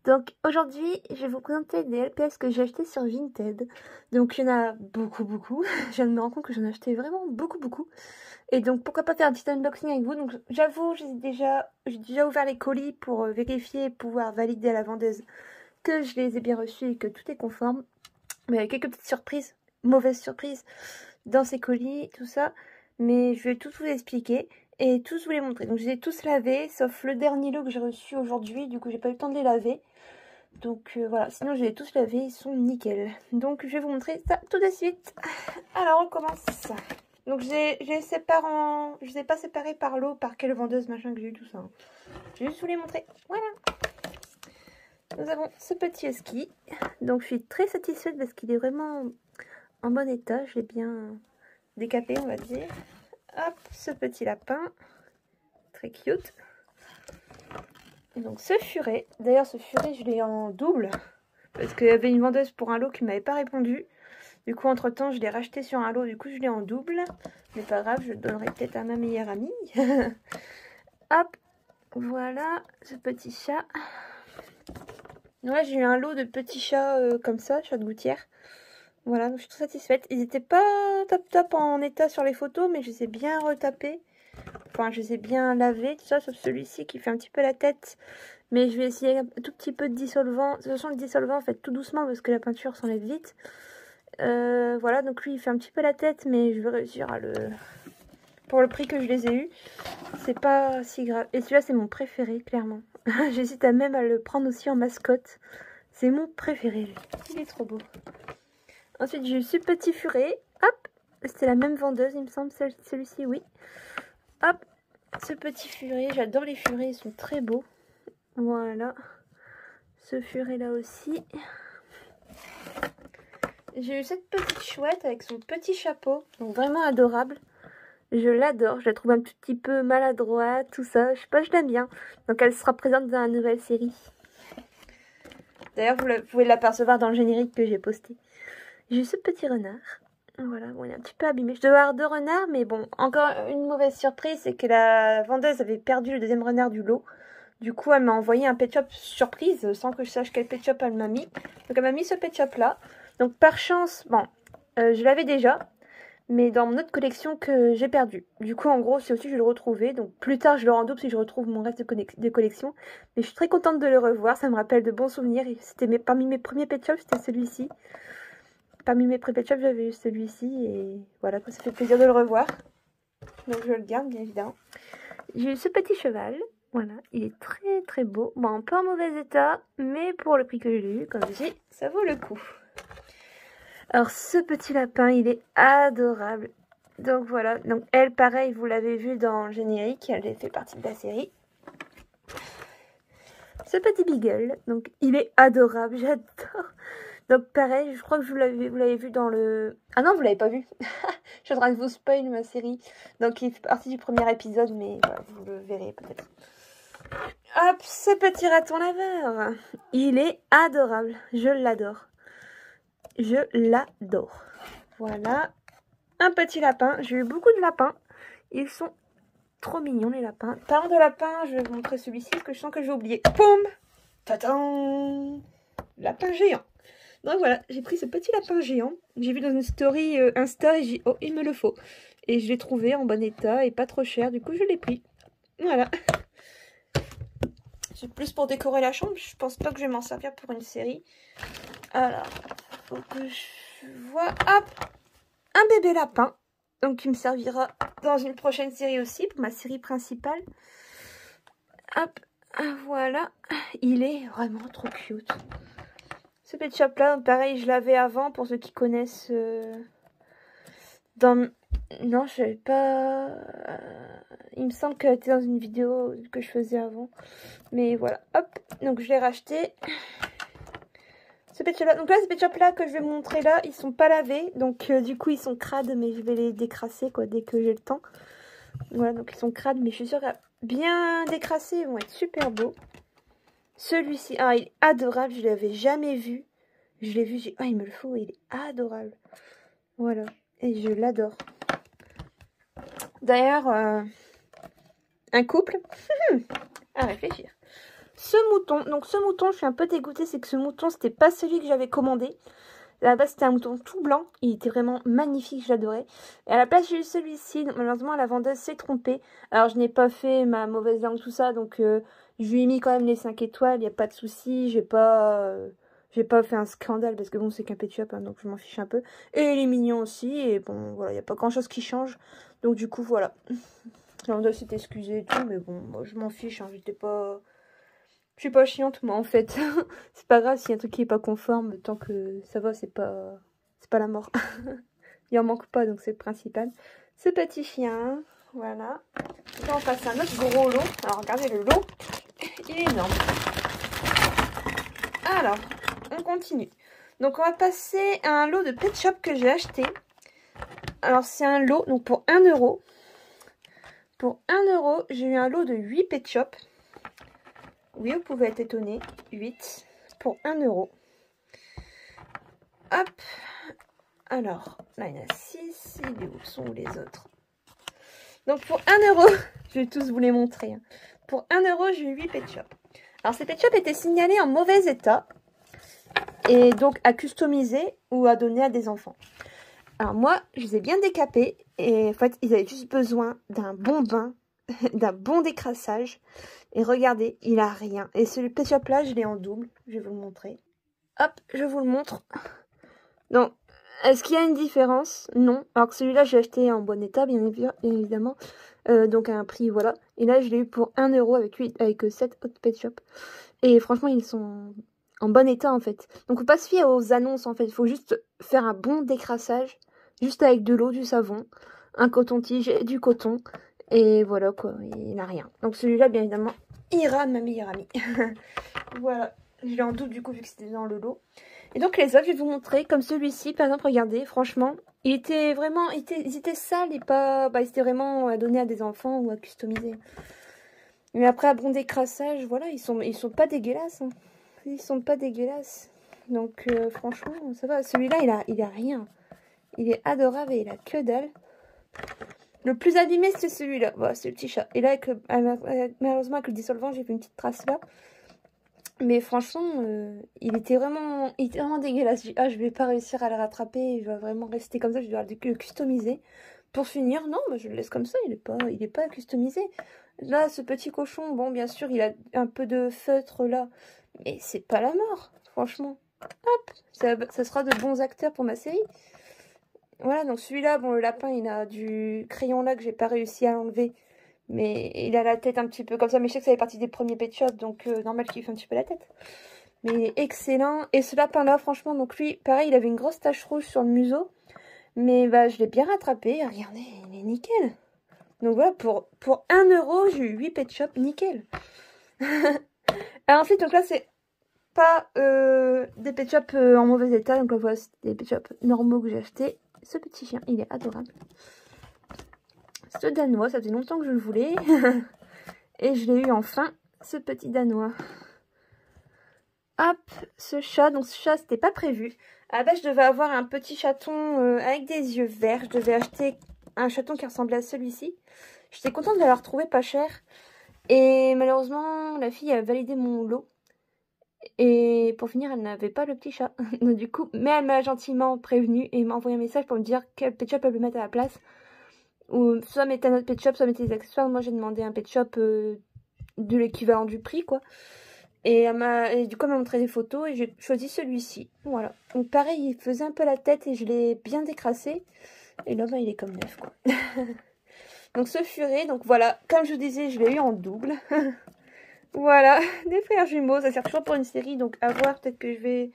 Donc aujourd'hui je vais vous présenter des LPS que j'ai acheté sur Vinted. Donc il y en a beaucoup. Je viens de me rendre compte que j'en ai acheté vraiment beaucoup. Et donc pourquoi pas faire un petit unboxing avec vous. Donc j'avoue j'ai déjà ouvert les colis pour vérifier et pouvoir valider à la vendeuse que je les ai bien reçus et que tout est conforme. Mais il y a quelques petites surprises, mauvaises surprises dans ces colis, tout ça. Mais je vais tout vous expliquer et tous vous les montrer. Donc je les ai tous lavés, sauf le dernier lot que j'ai reçu aujourd'hui. Du coup j'ai pas eu le temps de les laver. Donc voilà, sinon je les ai tous lavés, ils sont nickel. Donc je vais vous montrer ça tout de suite. Alors on commence. Donc je les ai pas séparés par lot, par quelle vendeuse machin que j'ai eu, tout ça. Hein. Je vais juste vous les montrer. Voilà. Nous avons ce petit husky. Donc je suis très satisfaite parce qu'il est vraiment en bon état. Je l'ai bien décapé, on va dire. Hop, ce petit lapin. Très cute. Et donc ce furet. D'ailleurs ce furet je l'ai en double. Parce qu'il y avait une vendeuse pour un lot qui m'avait pas répondu. Du coup entre temps je l'ai racheté sur un lot. Du coup je l'ai en double. Mais pas grave, je le donnerai peut-être à ma meilleure amie. Hop, voilà ce petit chat. Ouais, j'ai eu un lot de petits chats comme ça, chats de gouttière. Voilà, donc je suis trop satisfaite. Ils étaient pas top en état sur les photos, mais je les ai bien retapés. Enfin, je les ai bien lavés, tout ça, sauf celui-ci qui fait un petit peu la tête. Mais je vais essayer un tout petit peu de dissolvant. De toute façon, le dissolvant, faites tout doucement parce que la peinture s'enlève vite. Voilà, donc lui, il fait un petit peu la tête, mais je vais réussir à le... Pour le prix que je les ai eus, c'est pas si grave. Et celui-là, c'est mon préféré, clairement. J'hésite même à le prendre aussi en mascotte. C'est mon préféré, lui. Il est trop beau. Ensuite, j'ai eu ce petit furet. Hop, c'était la même vendeuse, il me semble, celui-ci, oui. Hop, ce petit furet. J'adore les furets, ils sont très beaux. Voilà. Ce furet-là aussi. J'ai eu cette petite chouette avec son petit chapeau. Donc vraiment adorable. Je l'adore, je la trouve un petit peu maladroite, tout ça. Je sais pas, je l'aime bien. Donc elle sera présente dans la nouvelle série. D'ailleurs, vous pouvez l'apercevoir dans le générique que j'ai posté. J'ai eu ce petit renard. Voilà, bon, il est un petit peu abîmé. Je dois avoir 2 renards, mais bon, encore une mauvaise surprise, c'est que la vendeuse avait perdu le deuxième renard du lot. Du coup, elle m'a envoyé un pet shop surprise, sans que je sache quel pet shop elle m'a mis. Donc elle m'a mis ce pet shop là. Donc par chance, bon, je l'avais déjà. Mais dans mon autre collection que j'ai perdu. Du coup, en gros, c'est aussi je vais le retrouver. Donc plus tard, je le rends double si je retrouve mon reste de collection. Mais je suis très contente de le revoir. Ça me rappelle de bons souvenirs. C'était parmi mes premiers pet shops, c'était celui-ci. Parmi mes premiers pet shops, j'avais eu celui-ci. Et voilà, ça fait plaisir de le revoir. Donc je le garde, bien évidemment. J'ai eu ce petit cheval. Voilà, il est très beau. Bon, pas en mauvais état. Mais pour le prix que j'ai eu, comme je dis, ça vaut le coup. Alors ce petit lapin, il est adorable. Donc voilà, donc elle pareil, vous l'avez vu dans le générique, elle fait partie de la série. Ce petit beagle, donc il est adorable, j'adore. Donc pareil, je crois que vous l'avez vu dans le... Ah non, vous l'avez pas vu. Je suis en train de vous spoil ma série. Donc il fait partie du premier épisode, mais voilà, vous le verrez peut-être. Hop, ce petit raton laveur. Il est adorable, je l'adore. Je l'adore. Voilà. Un petit lapin. J'ai eu beaucoup de lapins. Ils sont trop mignons, les lapins. Parlant de lapins, je vais vous montrer celui-ci parce que je sens que j'ai oublié. Poum! Tadam! Lapin géant. Donc voilà, j'ai pris ce petit lapin géant. J'ai vu dans une story Insta et j'ai dit, oh, il me le faut. Et je l'ai trouvé en bon état et pas trop cher. Du coup, je l'ai pris. Voilà. C'est plus pour décorer la chambre. Je pense pas que je vais m'en servir pour une série. Alors, faut que je vois. Hop! Un bébé lapin. Donc, qui me servira dans une prochaine série aussi, pour ma série principale. Hop, voilà. Il est vraiment trop cute. Ce pet shop là, pareil, je l'avais avant, pour ceux qui connaissent. Non, je savais pas... il me semble qu'elle était dans une vidéo que je faisais avant. Mais voilà, hop. Donc, je l'ai racheté. Ce pet shop là, donc là, ce pet shop là que je vais vous montrer là, ils sont pas lavés. Donc, du coup, ils sont crades, mais je vais les décrasser, quoi, dès que j'ai le temps. Voilà, donc ils sont crades, mais je suis sûre que bien décrassés, ils vont être super beaux. Celui-ci, ah, il est adorable, je l'avais jamais vu. Je l'ai vu, j'ai ah, il me le faut, il est adorable. Voilà, et je l'adore. D'ailleurs, un couple à réfléchir. ce mouton. Donc ce mouton, je suis un peu dégoûtée, c'est que ce mouton, c'était pas celui que j'avais commandé. À la base, c'était un mouton tout blanc. Il était vraiment magnifique, j'adorais. Et à la place, j'ai eu celui-ci. Donc malheureusement, la vendeuse s'est trompée. Alors, je n'ai pas fait ma mauvaise langue, tout ça. Donc, je lui ai mis quand même les 5 étoiles. Il n'y a pas de souci. J'ai pas fait un scandale parce que bon, c'est qu'un Ketchup, hein, donc je m'en fiche un peu. Et il est mignon aussi. Et bon, voilà, il n'y a pas grand-chose qui change. Donc, du coup, voilà. La vendeuse s'est excusée et tout. Mais bon, moi, je m'en fiche. Hein, je suis pas chiante, moi, en fait. C'est pas grave s'il y a un truc qui est pas conforme, tant que ça va, c'est pas la mort. Il en manque pas, donc c'est le principal. Ce petit chien, voilà. Là, on passe à un autre gros lot. Alors, regardez le lot, il est énorme. Alors, on continue. Donc, on va passer à un lot de Pet Shop que j'ai acheté. Alors, c'est un lot, donc pour 1 €. Pour 1 €, j'ai eu un lot de 8 Pet Shop. Oui, vous pouvez être étonné. 8 pour 1 €. Hop. Alors, là, il y en a 6. Où sont les autres? Donc, pour 1 €, je vais tous vous les montrer. Hein. Pour 1 €, j'ai eu 8 Pet Shop. Alors, ces Pet Shop étaient signalés en mauvais état. Et donc, à customiser ou à donner à des enfants. Alors, moi, je les ai bien décapés. Et en fait, ils avaient juste besoin d'un bon bain, d'un bon décrassage. Et regardez, il a rien. Et ce Pet Shop là, je l'ai en double. Je vais vous le montrer. Hop, je vous le montre. Donc, est-ce qu'il y a une différence? Non. Alors que celui-là, j'ai acheté en bon état, bien évidemment. Donc à un prix, voilà. Et là, je l'ai eu pour 1 € avec 7 autres Pet Shop. Et franchement, ils sont en bon état, en fait. Donc, faut pas se fier aux annonces, en fait. Il faut juste faire un bon décrassage. Juste avec de l'eau, du savon, un coton-tige et du coton. Et voilà, quoi. Il n'a rien. Donc, celui-là, bien évidemment, ira de ma meilleure amie. Voilà. Je l'ai en double, du coup, vu que c'était dans le lot. Et donc les autres, je vais vous montrer, comme celui-ci, par exemple, regardez, franchement, ils étaient sales et pas, ils étaient vraiment à donner à des enfants ou à customiser. Mais après, à bon décrassage, voilà, ils sont pas dégueulasses, hein. Ils sont pas dégueulasses. Donc, franchement, ça va. Celui-là, il a rien. Il est adorable et il a que dalle. Le plus abîmé, c'est celui-là. Voilà, c'est le petit chat. Et là, malheureusement, avec le dissolvant, j'ai fait une petite trace là. Mais franchement, il était vraiment dégueulasse. Je vais pas réussir à le rattraper. Il va vraiment rester comme ça. Je dois le customiser. Pour finir, non, je le laisse comme ça. Il est pas customisé. Là, ce petit cochon, bon, bien sûr, il a un peu de feutre là. Mais c'est pas la mort, franchement. Hop, ça sera de bons acteurs pour ma série. Voilà, donc celui-là, bon, le lapin, il a du crayon là que j'ai pas réussi à enlever. Mais il a la tête un petit peu comme ça. Mais je sais que ça fait partie des premiers Pet Shop. Donc normal qu'il fait un petit peu la tête. Mais il est excellent. Et ce lapin là, franchement, donc lui, pareil, il avait une grosse tache rouge sur le museau. Mais je l'ai bien rattrapé. Regardez, il est nickel. Donc voilà, pour 1 €, j'ai eu 8 Pet Shop nickel. Alors ensuite, donc là, c'est pas des Pet Shop en mauvais état. Donc là, voilà, c'est des Pet Shop normaux que j'ai acheté. Ce petit chien, il est adorable. Ce danois, ça faisait longtemps que je le voulais. Et je l'ai eu enfin, ce petit danois. Hop, ce chat. Donc ce chat, c'était pas prévu. À la base, je devais avoir un petit chaton avec des yeux verts. Je devais acheter un chaton qui ressemblait à celui-ci. J'étais contente de l'avoir trouvé pas cher. Et malheureusement, la fille a validé mon lot. Et pour finir, elle n'avait pas le petit chat. Donc du coup, mais elle m'a gentiment prévenue et m'a envoyé un message pour me dire quel Pet Shop elle peut mettre à la place. Ou soit mettre un autre Pet Shop, soit mettre des accessoires. Moi, j'ai demandé un Pet Shop de l'équivalent du prix, quoi. Et du coup, elle m'a montré des photos et j'ai choisi celui-ci. Voilà. Donc pareil, il faisait un peu la tête et je l'ai bien décrassé. Et là, il est comme neuf, quoi. Donc ce furet, donc voilà. Comme je vous disais, je l'ai eu en double. Voilà, des frères jumeaux. Ça sert toujours pour une série, donc à voir. Peut-être que je vais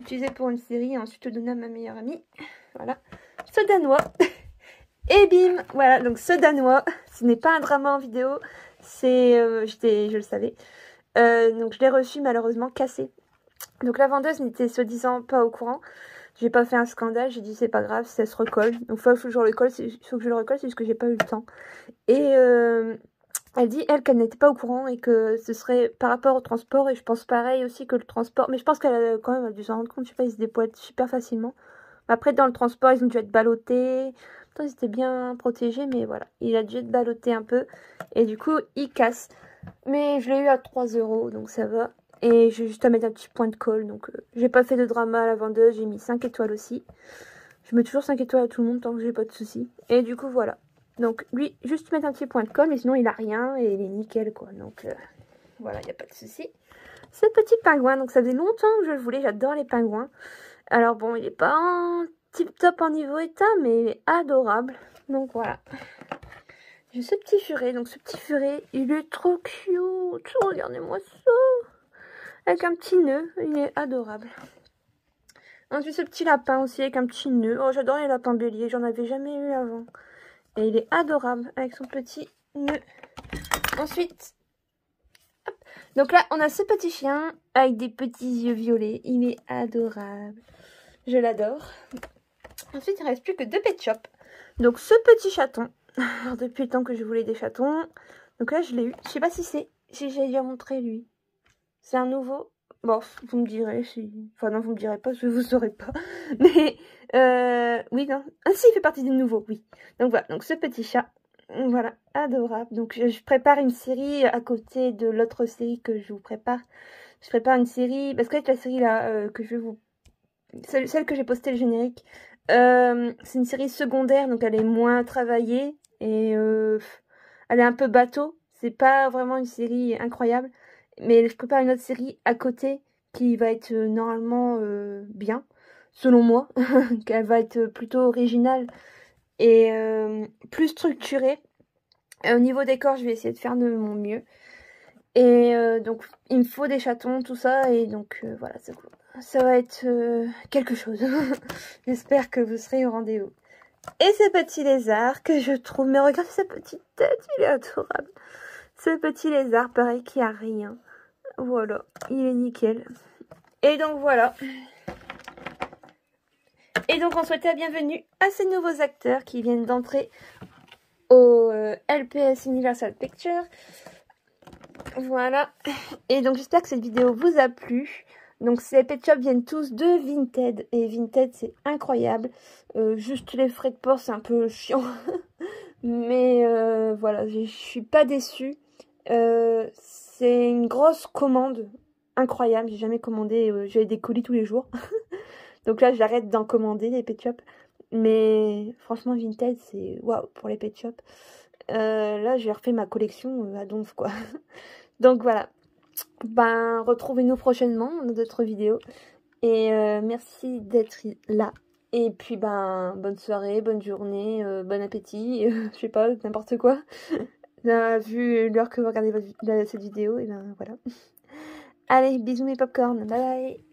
utiliser pour une série et ensuite le donner à ma meilleure amie. Voilà. Ce danois. Et bim, voilà, donc ce danois, ce n'est pas un drama en vidéo, c'est, je le savais, donc je l'ai reçu malheureusement cassé. Donc la vendeuse n'était soi-disant pas au courant, j'ai pas fait un scandale, j'ai dit c'est pas grave, ça se recolle, donc faut que je le recolle, c'est juste que j'ai pas eu le temps. Et elle dit, qu'elle n'était pas au courant et que ce serait par rapport au transport, et je pense pareil aussi que le transport, mais je pense qu'elle a quand même dû s'en rendre compte, je sais pas, ils se dépoilent super facilement. Après dans le transport, ils ont dû être ballottés. Ils étaient bien protégés, mais voilà. Il a dû être ballotté un peu. Et du coup, il casse. Mais je l'ai eu à 3 €, donc ça va. Et j'ai juste à mettre un petit point de colle, donc j'ai pas fait de drama à la vendeuse, j'ai mis 5 étoiles aussi. Je mets toujours 5 étoiles à tout le monde tant que j'ai pas de soucis. Et du coup voilà. Donc lui, juste mettre un petit point de colle, mais sinon il a rien et il est nickel quoi. Donc voilà, il n'y a pas de souci. Ce petit pingouin, donc ça faisait longtemps que je le voulais, j'adore les pingouins. Alors bon, il est pas en tip top en niveau état, mais il est adorable. Donc voilà. J'ai ce petit furet, donc ce petit furet, il est trop cute. Regardez-moi ça. Avec un petit nœud, il est adorable. Ensuite ce petit lapin aussi avec un petit nœud. Oh, j'adore les lapins béliers, j'en avais jamais eu avant. Et il est adorable avec son petit nœud. Ensuite, hop. Donc là, on a ce petit chien avec des petits yeux violets. Il est adorable. Je l'adore. Ensuite, il ne reste plus que 2 pet shops. Donc ce petit chaton. Alors, depuis le temps que je voulais des chatons. Donc là, je l'ai eu. Je sais pas si c'est... Si j'ai déjà montré lui. C'est un nouveau. Bon, vous me direz si... Enfin non, vous me direz pas, parce que vous saurez pas. Mais, oui, non. Ah si, il fait partie des nouveaux, oui. Donc voilà, donc ce petit chat. Voilà, adorable. Donc je prépare une série à côté de l'autre série que je vous prépare. Je prépare une série, parce que la série là, que je vais vous... Celle que j'ai postée le générique, c'est une série secondaire, donc elle est moins travaillée. Et elle est un peu bateau. C'est pas vraiment une série incroyable. Mais je prépare une autre série à côté qui va être normalement bien, selon moi. Qu'elle va être plutôt originale et plus structurée. Au niveau décor, je vais essayer de faire de mon mieux. Et donc, il me faut des chatons, tout ça. Et donc, voilà, ça va être quelque chose. J'espère que vous serez au rendez-vous. Et ce petit lézard que je trouve... Mais regardez sa petite tête, il est adorable. Ce petit lézard, pareil, qui a rien. Voilà, il est nickel. Et donc voilà. Et donc on souhaite la bienvenue à ces nouveaux acteurs qui viennent d'entrer au LPS Universal Pictures. Voilà. Et donc j'espère que cette vidéo vous a plu. Donc ces pet shops viennent tous de Vinted. Et Vinted c'est incroyable. Juste les frais de port c'est un peu chiant. Mais voilà, je suis pas déçue. C'est une grosse commande. Incroyable, j'ai jamais commandé, j'avais des colis tous les jours. Donc là, j'arrête d'en commander des pet shops. Mais franchement, Vinted, c'est waouh pour les pet shops. Là, j'ai refait ma collection à donf, quoi. Donc voilà. Ben, retrouvez-nous prochainement dans d'autres vidéos. Et merci d'être là. Et puis, ben, bonne soirée, bonne journée, bon appétit, je sais pas, n'importe quoi. Vu l'heure que vous regardez cette vidéo, et ben voilà. Allez, bisous mes popcorn, bye bye.